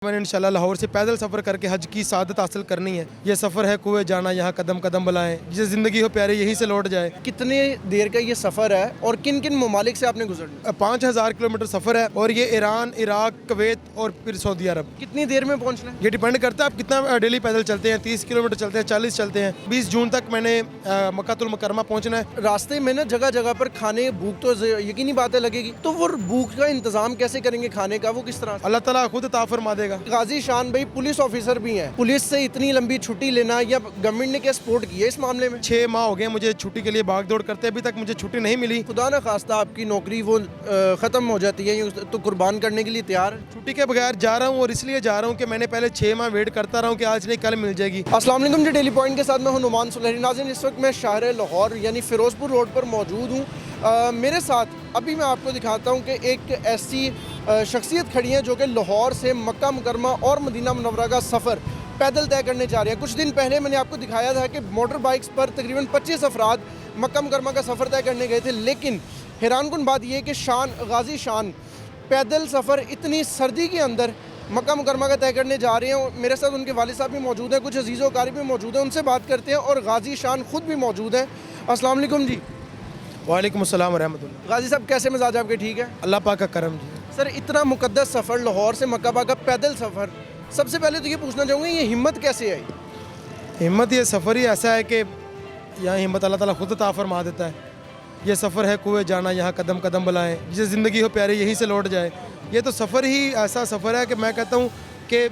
मैंने इंशाल्लाह लाहौर से पैदल सफ़र करके हज की सादत हासिल करनी है। ये सफ़र है कुएं जाना, यहाँ कदम कदम बुलाएं, जिसे ज़िंदगी हो प्यारे यहीं से लौट जाए। कितने देर का ये सफ़र है और किन किन ममालिक से आपने गुजरना? 5000 किलोमीटर सफ़र है और ये ईरान, इराक, कुवैत और फिर सऊदी अरब। कितनी देर में पहुंचना है? ये डिपेंड करता है आप कितना डेली पैदल चलते हैं। 30 किलोमीटर चलते हैं, 40 चलते हैं। 20 जून तक मैंने मक्कातुल मुकरमा पहुँचना है। रास्ते में ना जगह जगह पर खाने भूख तो यकीनी बात है लगेगी, तो वो भूख का इंतजाम कैसे करेंगे खाने का, वो किस तरह से? अल्लाह ताला खुद अता फरमा देगा। गाजी शान भाई पुलिस ऑफिसर भी हैं, पुलिस से इतनी लंबी छुट्टी लेना या गवर्नमेंट ने क्या सपोर्ट किया इस मामले में? 6 माह हो गए मुझे छुट्टी के लिए भाग दौड़ करते, अभी तक मुझे छुट्टी नहीं मिली। खुदा न खास्ता आपकी नौकरी वो ख़त्म हो जाती है तो कुर्बान करने के लिए तैयार है? छुट्टी के बगैर जा रहा हूँ और इसलिए जा रहा हूँ कि मैंने पहले 6 माह वेट करता रहा हूँ कि आज नहीं कल मिल जाएगी। अस्सलाम वालेकुम जी, डेली पॉइंट के साथ मैं हूं नुमान सुलहरी। नाज़रीन, इस वक्त मैं शहर लाहौर यानी फ़िरोज़पुर रोड पर मौजूद हूं। मेरे साथ अभी मैं आपको दिखाता हूं कि एक ऐसी शख्सियत खड़ी है जो कि लाहौर से मक्का मुकरमा और मदीना मुनव्वरा का सफ़र पैदल तय करने जा रही है। कुछ दिन पहले मैंने आपको दिखाया था कि मोटर बाइक्स पर तकरीबन 25 अफराद मक्का मुकरमा का सफ़र तय करने गए थे, लेकिन हैरानकुन बात यह है कि गाजी शान पैदल सफ़र इतनी सर्दी के अंदर मक्का मुकरमा का तय करने जा रहे हैं। मेरे साथ उनके वालिद साहब भी मौजूद हैं, कुछ अजीज़ व क़रीब भी मौजूद हैं, उनसे बात करते हैं और गाजी शान ख़ुद भी मौजूद हैं। अस्सलाम वालेकुम जी। वालेकुम अस्सलाम रहमतुल्लाह। गाजी साहब, कैसे मिजाज आपके? ठीक है अल्लाह पाक का करम जी। सर, इतना मुकद्दस सफ़र लाहौर से मक्का का पैदल सफ़र, सबसे पहले तो ये पूछना चाहूँगा, ये हिम्मत कैसे आई? हिम्मत, ये सफ़र ही ऐसा है कि यहाँ हिम्मत अल्लाह ताला खुद अता फरमा देता है। ये सफ़र है कुएं जाना, यहाँ कदम कदम बुलाएं, जिसे ज़िंदगी हो प्यारे यहीं से लौट जाए। ये तो सफ़र ही ऐसा सफ़र है कि मैं कहता हूँ कि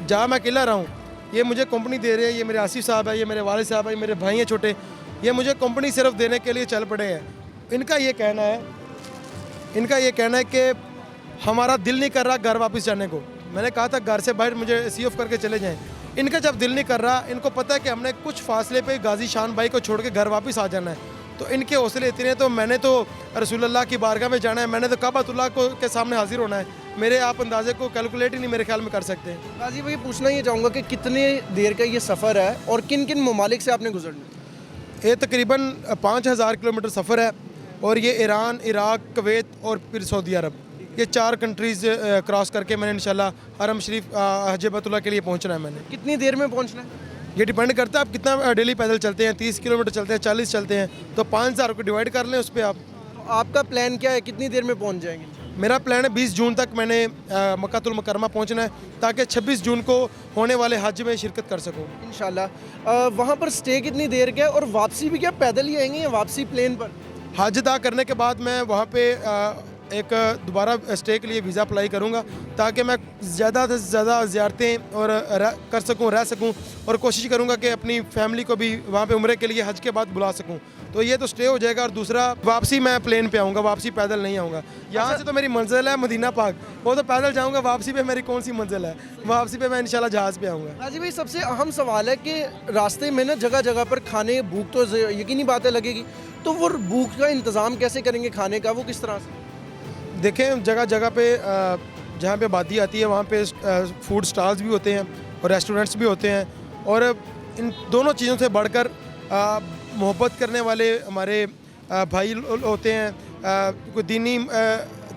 जहाँ मैं अकेला रहा हूँ, ये मुझे कंपनी दे रहे हैं। ये मेरे आसिफ साहब है, ये मेरे वालिद साहब है, ये मेरे भाई हैं छोटे, ये मुझे कंपनी सिर्फ देने के लिए चल पड़े हैं। इनका ये कहना है कि हमारा दिल नहीं कर रहा घर वापस जाने को। मैंने कहा था घर से बाहर मुझे सी ऑफ करके चले जाएं। इनका जब दिल नहीं कर रहा, इनको पता है कि हमने कुछ फासले पे गाजी शान भाई को छोड़ के घर वापस आ जाना है, तो इनके हौसले इतने हैं। तो मैंने तो रसूलुल्लाह की बारगाह में जाना है, मैंने तो काबतुल्लाह को के सामने हाजिर होना है। मेरे आप अंदाजे को कैलकुलेट ही नहीं मेरे ख्याल में कर सकते। गाजी भाई, पूछना ये चाहूँगा कि कितने देर का ये सफ़र है और किन किन ममालिक से आपने गुजरना? ये तकरीबन 5000 किलोमीटर सफ़र है और ये ईरान, इराक, कुवैत और फिर सऊदी अरब, ये 4 कंट्रीज़ क्रॉस करके मैंने इंशाल्लाह हरम शरीफ हज बैतुल्लाह के लिए पहुंचना है। मैंने कितनी देर में पहुंचना है? ये डिपेंड करता है आप कितना डेली पैदल चलते हैं। 30 किलोमीटर चलते हैं, 40 चलते हैं, तो 5000 को डिवाइड कर लें उस पर आप। तो आपका प्लान क्या है, कितनी देर में पहुंच जाएंगे? मेरा प्लान है 20 जून तक मैंने मक्कातुल मुकरमा पहुंचना है, ताकि 26 जून को होने वाले हज में शिरकत कर सकूं इंशाल्लाह। वहाँ पर स्टे कितनी देर का है और वापसी भी क्या पैदल ही आएंगे या वापसी प्लेन पर? हज अदा करने के बाद मैं वहाँ पे एक दोबारा स्टे के लिए वीज़ा अप्लाई करूँगा, ताकि मैं ज़्यादा से ज़्यादा ज़ियारतें और कर सकूँ, रह सकूँ, और कोशिश करूँगा कि अपनी फैमिली को भी वहाँ पे उम्रे के लिए हज के बाद बुला सकूँ। तो ये तो स्टे हो जाएगा, और दूसरा वापसी मैं प्लेन पे आऊँगा, वापसी पैदल नहीं आऊँगा। यहाँ से तो मेरी मंजिल है मदीना पाक, वो तो पैदल जाऊँगा। वापसी पे मेरी कौन सी मंजिल है? वापसी पे मैं इंशाल्लाह जहाज़ पे आऊँगा। गाजी भाई, सबसे अहम सवाल है कि रास्ते में ना जगह जगह पर खाने भूख तो यकीनी बात है लगेगी, तो वो भूख का इंतज़ाम कैसे करेंगे खाने का, वो किस तरह से? देखें, जगह जगह पे जहाँ पे आबादी आती है वहाँ पे फूड स्टॉल्स भी होते हैं और रेस्टोरेंट्स भी होते हैं, और इन दोनों चीज़ों से बढ़कर मोहब्बत करने वाले हमारे भाई होते हैं, कोई दीनी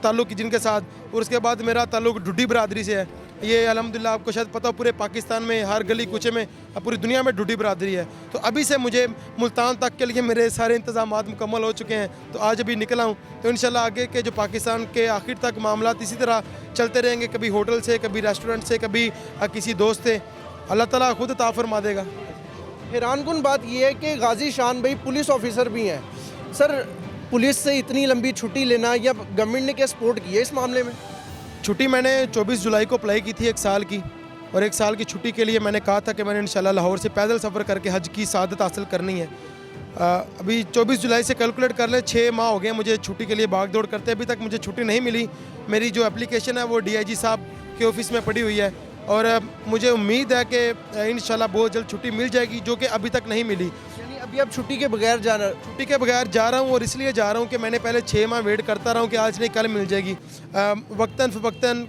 ताल्लुक़ जिनके साथ। और उसके बाद मेरा ताल्लुक़ ढुड्डी बरादरी से है। ये अल्हम्दुलिल्लाह आपको शायद पता हो, पूरे पाकिस्तान में हर गली कूचे में, पूरी दुनिया में ढुड्डी बरादरी है। तो अभी से मुझे मुल्तान तक के लिए मेरे सारे इंतज़ामात मुकम्मल हो चुके हैं, तो आज अभी निकला हूँ। तो इंशाल्लाह आगे के जो पाकिस्तान के आखिर तक मामलात इसी तरह चलते रहेंगे, कभी होटल से, कभी रेस्टोरेंट से, कभी किसी दोस्त से। अल्लाह ताला खुद अता फरमा देगा। हैरानकुन बात यह है कि गाजी शान भाई पुलिस ऑफिसर भी हैं। सर, पुलिस से इतनी लंबी छुट्टी लेना या गवर्नमेंट ने क्या सपोर्ट किया इस मामले में? छुट्टी मैंने 24 जुलाई को अप्लाई की थी 1 साल की, और 1 साल की छुट्टी के लिए मैंने कहा था कि मैंने इंशाल्लाह लाहौर से पैदल सफ़र करके हज की सादत हासिल करनी है। अभी 24 जुलाई से कैलकुलेट कर लें, 6 माह हो गए मुझे छुट्टी के लिए भाग दौड़ करते, अभी तक मुझे छुट्टी नहीं मिली। मेरी जो एप्लीकेशन है वो DIG साहब के ऑफ़िस में पड़ी हुई है, और मुझे उम्मीद है कि इंशाल्लाह बहुत जल्द छुट्टी मिल जाएगी, जो कि अभी तक नहीं मिली। यानी अभी आप छुट्टी के बगैर जाना? छुट्टी के बगैर जा रहा हूँ, और इसलिए जा रहा हूँ कि मैंने पहले 6 माह वेट करता रहा हूँ कि आज नहीं कल मिल जाएगी। वक्तन फ़वक्तन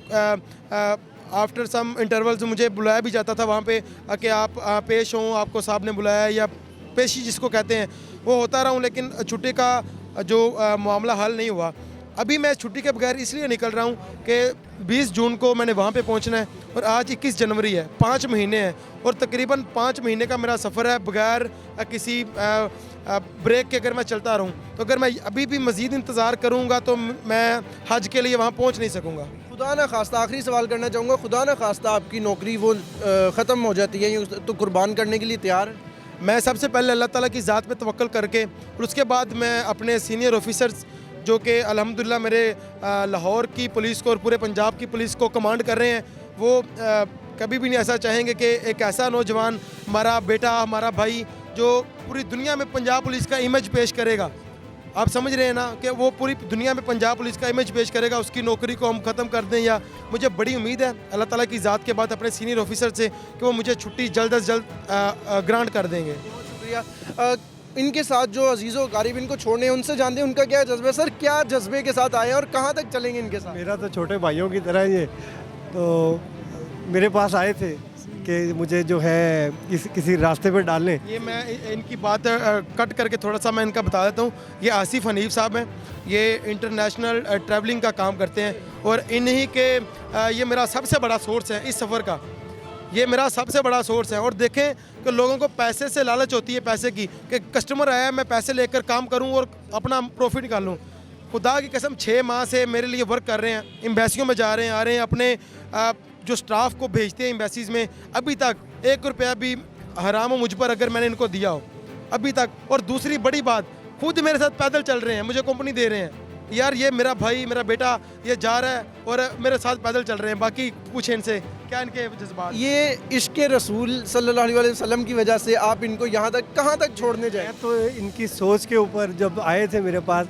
आफ्टर सम इंटरवल्स मुझे बुलाया भी जाता था वहाँ पे कि आप पेश हों, आपको साहब ने बुलाया, या पेशी जिसको कहते हैं, वो होता रहा हूँ, लेकिन छुट्टी का जो मामला हल नहीं हुआ। अभी मैं छुट्टी के बगैर इसलिए निकल रहा हूँ कि 20 जून को मैंने वहाँ पे पहुँचना है और आज 21 जनवरी है, 5 महीने हैं और तकरीबन 5 महीने का मेरा सफ़र है बगैर किसी ब्रेक के। अगर मैं चलता रहूँ तो अगर मैं अभी भी मज़ीद इंतज़ार करूँगा तो मैं हज के लिए वहाँ पहुँच नहीं सकूँगा। खुदा ना खास्ता आखिरी सवाल करना चाहूँगा, खुदा ना खास्ता आपकी नौकरी वो ख़त्म हो जाती है, ये तो कुर्बान करने के लिए तैयार है? मैं सबसे पहले अल्लाह ताला की ज़ात पे तवक्कल करके और उसके बाद मैं अपने सीनियर ऑफिसर्स जो कि अल्हम्दुलिल्लाह मेरे लाहौर की पुलिस को और पूरे पंजाब की पुलिस को कमांड कर रहे हैं, वो कभी भी नहीं ऐसा चाहेंगे कि एक ऐसा नौजवान, हमारा बेटा, हमारा भाई, जो पूरी दुनिया में पंजाब पुलिस का इमेज पेश करेगा, आप समझ रहे हैं ना, कि वो पूरी दुनिया में पंजाब पुलिस का इमेज पेश करेगा, उसकी नौकरी को हम ख़त्म कर दें। या मुझे बड़ी उम्मीद है अल्लाह ताला की ज़ात के बाद अपने सीनियर ऑफिसर से कि वो मुझे छुट्टी जल्द अज जल्द ग्रांट कर देंगे। बहुत शुक्रिया। इनके साथ जो अजीज़ों क़रीब इनको छोड़ने हैं उनसे जानते हैं उनका क्या जज्बा है। सर, क्या जज्बे के साथ आए हैं और कहाँ तक चलेंगे इनके साथ? मेरा तो छोटे भाइयों की तरह ही है, तो मेरे पास आए थे कि मुझे जो है किसी रास्ते पर डाल लें। ये मैं इनकी बात कट करके थोड़ा सा मैं इनका बता देता हूँ। ये आसिफ हनीफ साहब हैं, ये इंटरनेशनल ट्रैवलिंग का काम करते हैं और इन्हीं के ये मेरा सबसे बड़ा सोर्स है इस सफ़र का, ये मेरा सबसे बड़ा सोर्स है। और देखें कि लोगों को पैसे से लालच होती है, पैसे की, कि कस्टमर आया मैं पैसे लेकर काम करूं और अपना प्रॉफिट निकालूं। खुदा की कसम 6 माह से मेरे लिए वर्क कर रहे हैं, एम्बेसियों में जा रहे हैं, आ रहे हैं, अपने जो स्टाफ को भेजते हैं एम्बेसीज में, अभी तक 1 रुपया भी हराम हो मुझ पर अगर मैंने इनको दिया हो अभी तक। और दूसरी बड़ी बात, खुद मेरे साथ पैदल चल रहे हैं, मुझे कंपनी दे रहे हैं। यार ये मेरा भाई, मेरा बेटा ये जा रहा है और मेरे साथ पैदल चल रहे हैं। बाकी पूछें इनसे क्या इनके जज्बात। ये इश्क़ रसूल सल्लल्लाहु अलैहि वसल्लम की वजह से आप इनको यहाँ तक कहाँ तक छोड़ने जाए? मैं तो इनकी सोच के ऊपर, जब आए थे मेरे पास,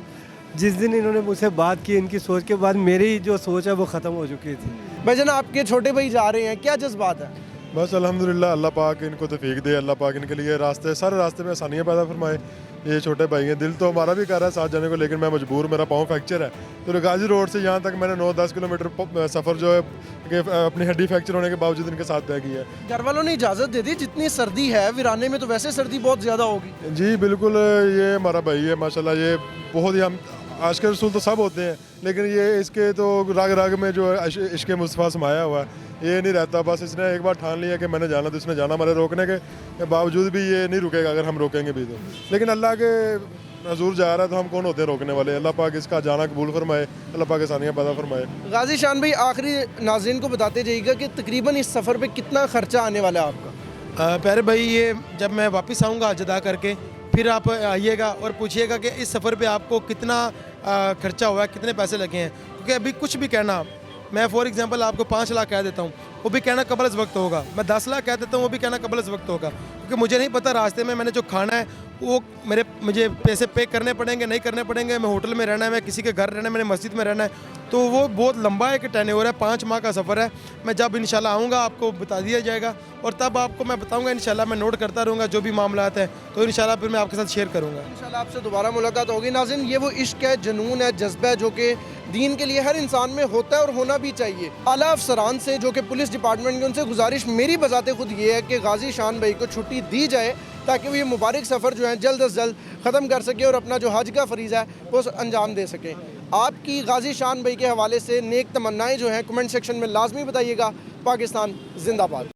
जिस दिन इन्होंने मुझसे बात की, इनकी सोच के बाद मेरी जो सोच है वो ख़त्म हो चुकी थी। भाईजान, आपके छोटे भाई जा रहे हैं, क्या जज्बात है? बस अल्हम्दुलिल्लाह, अल्लाह पाक इनको तौफीक दे, अल्लाह पाक इनके लिए रास्ते, सारे रास्ते में आसानियाँ पैदा फरमाए। ये छोटे भाई हैं, दिल तो हमारा भी कर रहा है साथ जाने को, लेकिन मैं मजबूर, मेरा पाँव फ्रैक्चर है। तो गाजी रोड से यहाँ तक मैंने 9-10 किलोमीटर सफ़र जो है कि अपनी हड्डी फ्रैक्चर होने के बावजूद इनके साथ तय किया है। घर वालों ने इजाज़त दे दी? जितनी सर्दी है वीराने में तो वैसे सर्दी बहुत ज़्यादा होगी। जी बिल्कुल, ये हमारा भाई है माशाल्लाह, ये बहुत ही, हम आज के रसूल तो सब होते हैं, लेकिन ये इसके तो राग राग में जो है इश्क़ मुस्तफ़ा समाया हुआ है, ये नहीं रहता। बस इसने एक बार ठान लिया कि मैंने जाना, तो इसने जाना। हमारे रोकने के बावजूद भी ये नहीं रुकेगा, अगर हम रोकेंगे भी तो। लेकिन अल्लाह के हजूर जा रहा है तो हम कौन होते हैं रोकने वाले। अल्लाह पाक इसका जाना कबूल फरमाए, अल्लाह पाक आसानियाँ पैदा फरमाए। गाजी शान भाई, आखिरी नाज़रीन को बताते जाइएगा कि तकरीबन इस सफ़र पे कितना खर्चा आने वाला है आपका? प्यारे भाई, ये जब मैं वापस आऊँगा जदा करके, फिर आप आइएगा और पूछिएगा कि इस सफ़र पे आपको कितना खर्चा हुआ है, कितने पैसे लगे हैं। क्योंकि अभी कुछ भी कहना, मैं फॉर एग्जांपल आपको 5 लाख कह देता हूँ, वो भी कहना कबल अज़ वक्त होगा। मैं 10 लाख कह देता हूँ, वो भी कहना कबल अज़ वक्त होगा। क्योंकि मुझे नहीं पता रास्ते में मैंने जो खाना है वो मुझे पैसे पे करने पड़ेंगे, नहीं करने पड़ेंगे, मैं होटल में रहना है, मैं किसी के घर रहना है, मैंने मस्जिद में रहना है, तो वो बहुत लंबा एक टेन्योर है, 5 माह का सफ़र है। मैं जब इंशाल्लाह आऊँगा आपको बता दिया जाएगा और तब आपको मैं बताऊँगा इंशाल्लाह। मैं नोट करता रहूँगा जो भी मामलात हैं, तो इंशाल्लाह फिर मैं आपके साथ शेयर करूँगा। इंशाल्लाह आपसे दोबारा मुलाकात होगी। नाज़रीन, ये वो इश्क है, जुनून है, जज्बा है जो कि दीन के लिए हर इंसान में होता है और होना भी चाहिए। आला अफसरान से जो कि पुलिस डिपार्टमेंट के, उनसे गुजारिश मेरी बजाते खुद ये है कि गाजी शान भाई को छुट्टी दी जाए ताकि वो ये मुबारक सफ़र जो है जल्द अज जल्द ख़त्म कर सके और अपना जो हज का फरीज़ा है वो अंजाम दे सके। आपकी गाजी शान भाई के हवाले से नेक तमन्नाएँ जो हैं कमेंट सेक्शन में लाजमी बताइएगा। पाकिस्तान जिंदाबाद।